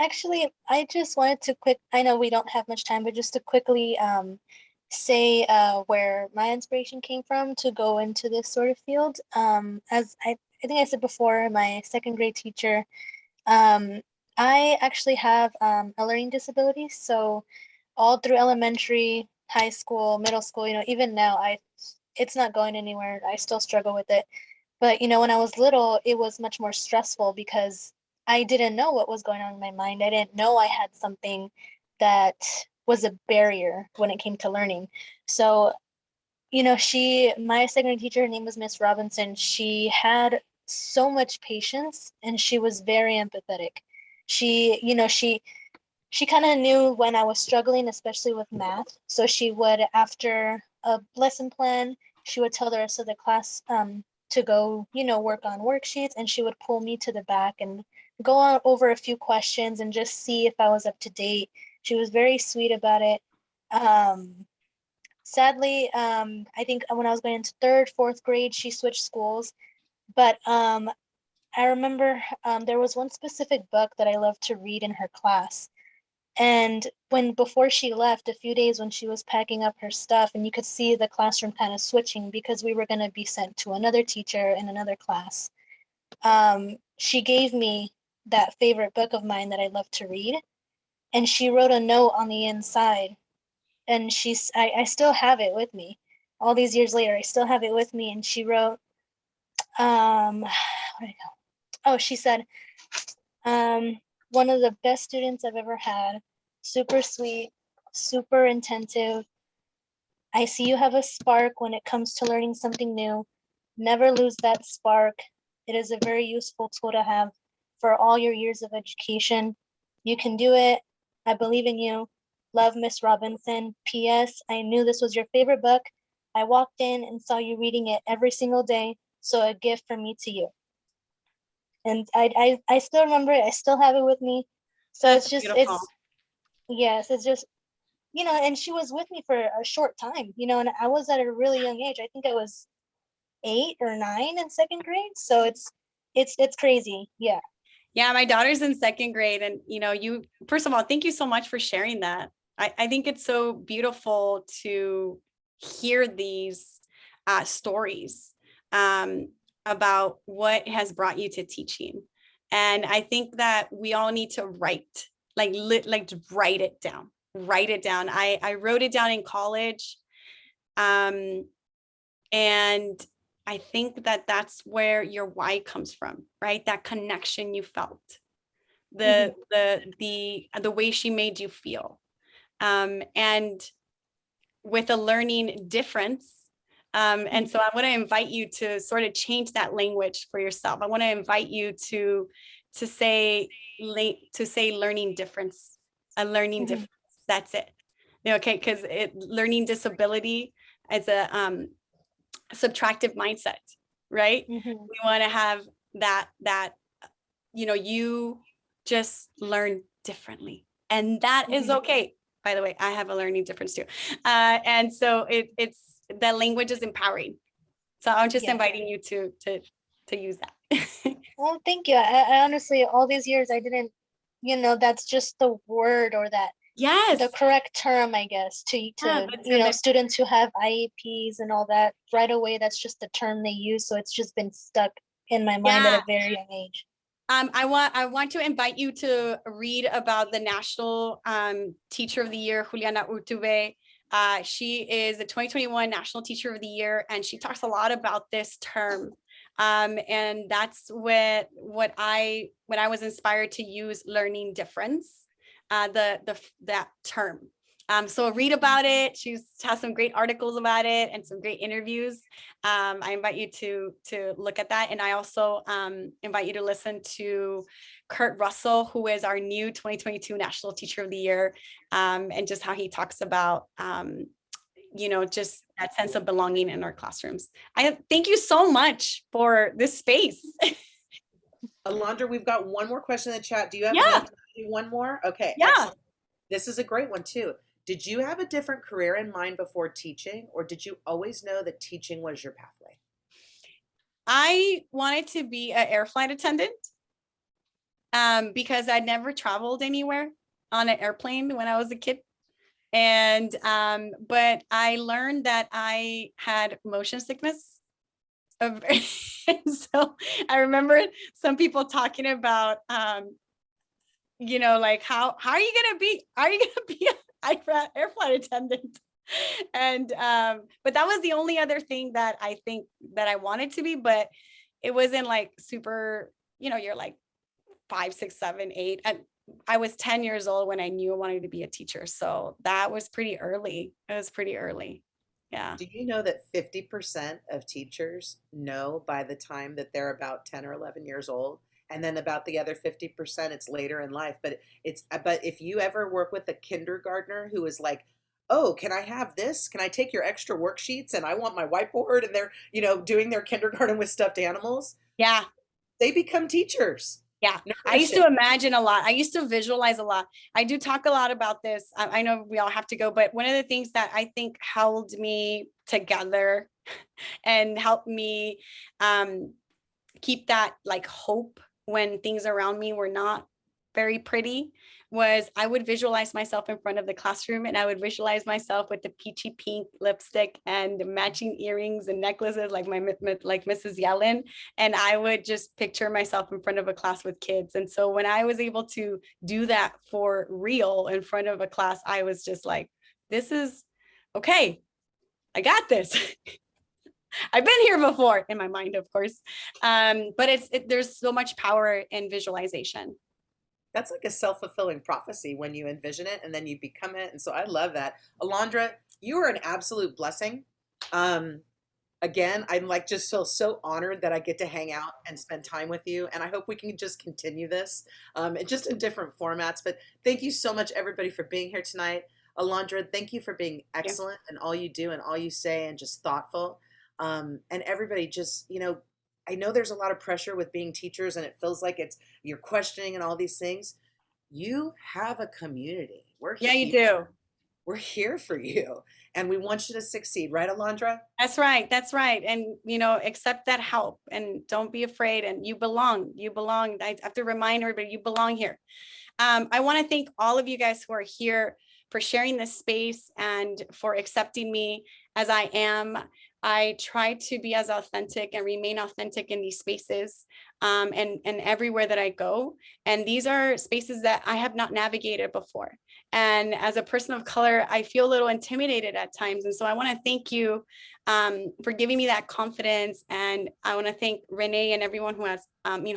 Actually, I just wanted to I know we don't have much time, but just to quickly say where my inspiration came from to go into this sort of field. As I think I said before, my second grade teacher, I actually have a learning disability. So all through elementary, high school, middle school, even now, it's not going anywhere. I still struggle with it. But, when I was little, it was much more stressful because I didn't know what was going on in my mind. I didn't know I had something that was a barrier when it came to learning. So, my second grade teacher, her name was Miss Robinson. She had so much patience and she was very empathetic. She kind of knew when I was struggling, especially with math. So she would, after a lesson plan, she would tell the rest of the class to go, work on worksheets, and she would pull me to the back and go on over a few questions and just see if I was up to date. She was very sweet about it. Sadly, I think when I was going into third, fourth grade, she switched schools. But I remember there was one specific book that I loved to read in her class. And before she left, a few days when she was packing up her stuff, and you could see the classroom kind of switching because we were going to be sent to another teacher in another class. She gave me that favorite book of mine that I love to read, and she wrote a note on the inside. And I still have it with me. All these years later, I still have it with me. And she wrote, where did I go? Oh, she said, one of the best students I've ever had, super sweet, super attentive. I see you have a spark when it comes to learning something new. Never lose that spark. It is a very useful tool to have for all your years of education. You can do it. I believe in you. Love, Miss Robinson. P.S. I knew this was your favorite book. I walked in and saw you reading it every single day. So a gift from me to you. And I still remember it. I still have it with me. So That's it's just, beautiful. it's just, and she was with me for a short time, and I was at a really young age. I think I was 8 or 9 in second grade. So it's crazy. Yeah. Yeah, my daughter's in second grade. And, you, first of all, thank you so much for sharing that. I think it's so beautiful to hear these stories about what has brought you to teaching. And I think that we all need to write, like write it down. Write it down. I wrote it down in college. And I think that that's where your why comes from, right? That connection you felt, the way she made you feel. And with a learning difference. And so I want to invite you to sort of change that language for yourself. I want to invite you to say learning difference, a learning difference. That's it. Okay, because learning disability is a subtractive mindset, right? We want to have that you just learn differently, and that is okay. By the way, I have a learning difference too, and so it's the language is empowering. So I'm just inviting you to use that. Well, thank you. I honestly, all these years, I didn't, that's just the word, or that Yes. the correct term, I guess, to Yeah, that's good. students who have IEPs and all that. Right away, that's just the term they use, so it's just been stuck in my mind at Yeah. a very young age. I want to invite you to read about the National Teacher of the Year, Juliana Urtubey. She is the 2021 National Teacher of the Year, and she talks a lot about this term. And that's what when I was inspired to use learning difference, that term. So read about it. She has some great articles about it and some great interviews. I invite you to look at that. And I also invite you to listen to Kurt Russell, who is our new 2022 National Teacher of the Year, and just how he talks about just that sense of belonging in our classrooms. I thank you so much for this space. Alondra, we've got one more question in the chat. Do you have Yeah. enough to do one more? Okay, Yeah. excellent. This is a great one too. Did you have a different career in mind before teaching, or did you always know that teaching was your pathway? I wanted to be an air flight attendant because I'd never traveled anywhere on an airplane when I was a kid. And but I learned that I had motion sickness. So I remember some people talking about like how are you gonna be an air flight attendant? And but that was the only other thing that I think that I wanted to be, but it wasn't like super, you're like 5, 6, 7, 8. And I was 10 years old when I knew I wanted to be a teacher. So that was pretty early. It was pretty early. Yeah. Do you know that 50% of teachers know by the time that they're about 10 or 11 years old? And then about the other 50%, it's later in life. But if you ever work with a kindergartner who is like, oh, can I have this? Can I take your extra worksheets? And I want my whiteboard, and they're, doing their kindergarten with stuffed animals. Yeah. They become teachers. Yeah. No I used shit. to imagine a lot. I used to visualize a lot. I do talk a lot about this. I know we all have to go, but one of the things that I think held me together and helped me keep that like hope when things around me were not very pretty was I would visualize myself in front of the classroom, and I would visualize myself with the peachy pink lipstick and matching earrings and necklaces like Mrs. Yellen. And I would just picture myself in front of a class with kids. And so when I was able to do that for real in front of a class, I was just like, this is okay. I got this. I've been here before in my mind, of course. But there's so much power in visualization. That's like a self-fulfilling prophecy when you envision it and then you become it. And so I love that. Alondra, you are an absolute blessing. Again, I'm like just feel so honored that I get to hang out and spend time with you. And I hope we can just continue this just in different formats. But thank you so much, everybody, for being here tonight. Alondra, thank you for being excellent in all you do and all you say and just thoughtful. And everybody just, I know there's a lot of pressure with being teachers and it feels like you're questioning and all these things. You have a community. Yeah, you do. We're here for you and we want you to succeed. Right, Alondra? That's right. That's right. And, accept that help and don't be afraid. And you belong. You belong. I have to remind everybody you belong here. I want to thank all of you guys who are here for sharing this space and for accepting me as I am. I try to be as authentic and remain authentic in these spaces and everywhere that I go. And these are spaces that I have not navigated before. And as a person of color, I feel a little intimidated at times. And so I want to thank you for giving me that confidence. And I want to thank Renee and everyone who has,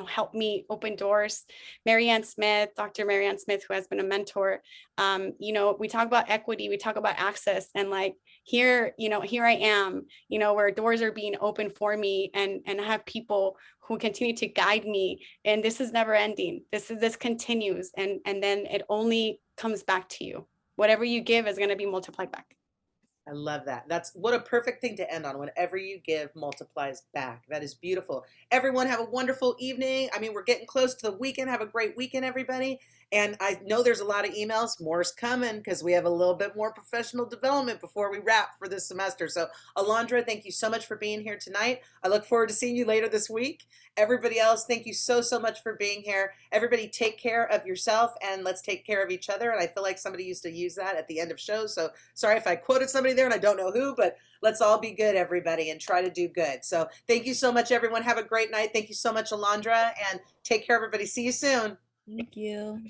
helped me open doors. Marianne Smith, Dr. Marianne Smith, who has been a mentor. We talk about equity, we talk about access, and like here I am, where doors are being opened for me, and I have people who continue to guide me. And this is never ending. This continues, and then it only comes back to you. Whatever you give is going to be multiplied back. I love that. That's what a perfect thing to end on. Whatever you give multiplies back. That is beautiful. Everyone have a wonderful evening. I mean, we're getting close to the weekend. Have a great weekend, everybody. And I know there's a lot of emails. More's coming because we have a little bit more professional development before we wrap for this semester. So Alondra, thank you so much for being here tonight. I look forward to seeing you later this week. Everybody else, thank you so, so much for being here. Everybody take care of yourself and let's take care of each other. And I feel like somebody used to use that at the end of shows. So sorry if I quoted somebody there and I don't know who, but let's all be good, everybody, and try to do good. So thank you so much, everyone. Have a great night. Thank you so much, Alondra, and take care, everybody. See you soon. Thank you.